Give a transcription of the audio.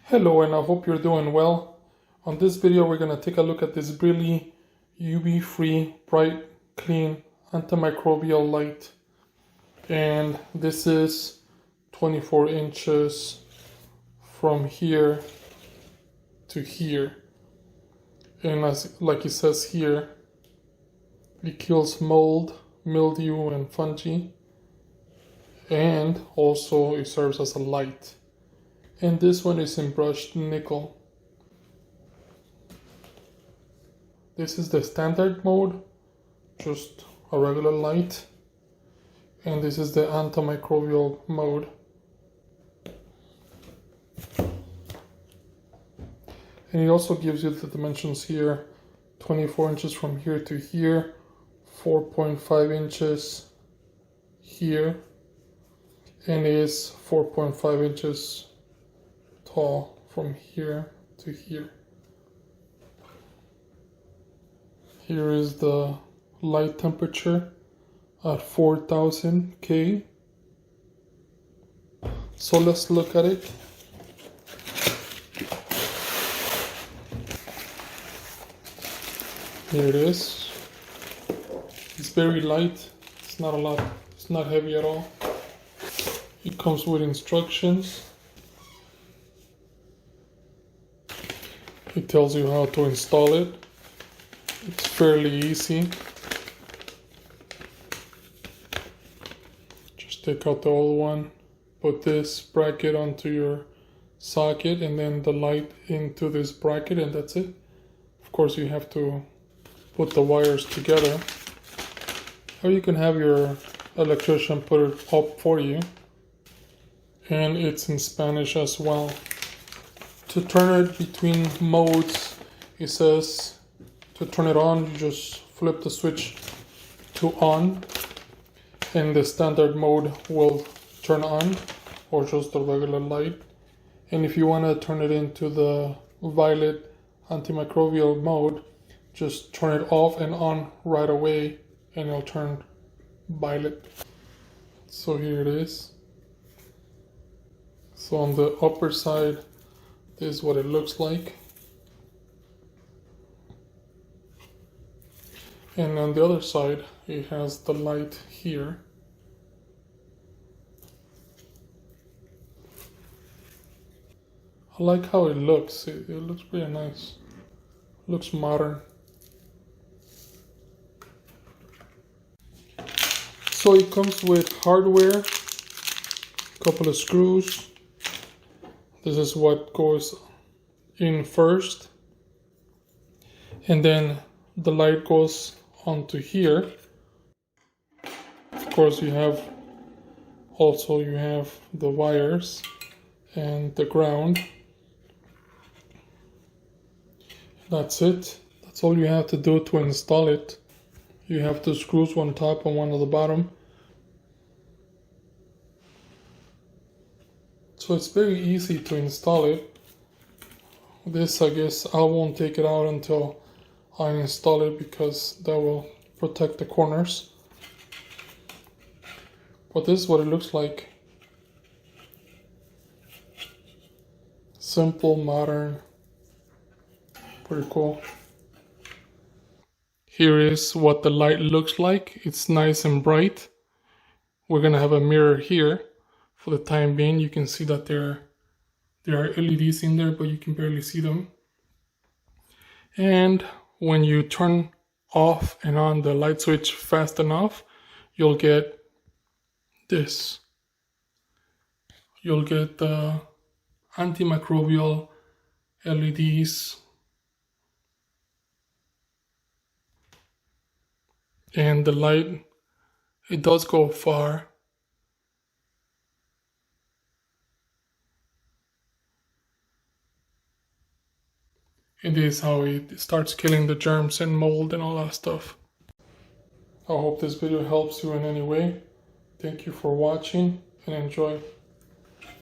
Hello, and I hope you're doing well. On this video we're going to take a look at this Brilli UV-free Bright Clean Antimicrobial Light, and this is 24 inches from here to here, and like it says here, it kills mold, mildew, and fungi, and also it serves as a light. And this one is in brushed nickel. This is the standard mode, just a regular light. And this is the antimicrobial mode. And it also gives you the dimensions here, 24 inches from here to here, 4.5 inches here, and is 4.5 inches tall from here to here. Here is the light temperature at 4000 K. So let's look at it. Here it is. It's very light. It's not a lot. It's not heavy at all. It comes with instructions. It tells you how to install it. It's fairly easy. Just take out the old one, put this bracket onto your socket, and then the light into this bracket, and that's it. Of course, you have to put the wires together, or you can have your electrician put it up for you. And it's in Spanish as well. To turn it between modes, it says to turn it on, you just flip the switch to on, and the standard mode will turn on, or just the regular light. And if you want to turn it into the Violet Antimicrobial mode, just turn it off and on right away, and it'll turn violet. So here it is. So on the upper side, this is what it looks like. And on the other side, it has the light here. I like how it looks. It looks pretty nice. It looks modern. So it comes with hardware, a couple of screws. This is what goes in first, and then the light goes onto here. Of course, you have the wires and the ground. That's it. That's all you have to do to install it. You have two screws, one top and one at the bottom. So it's very easy to install it. This, I guess, I won't take it out until I install it, because that will protect the corners. But this is what it looks like. Simple, modern, pretty cool. Here is what the light looks like. It's nice and bright. We're gonna have a mirror here. For the time being, you can see that there are LEDs in there, but you can barely see them. And when you turn off and on the light switch fast enough, you'll get this. You'll get the antimicrobial LEDs. And the light, it does go far. And this is how it starts killing the germs and mold and all that stuff. I hope this video helps you in any way. Thank you for watching, and enjoy.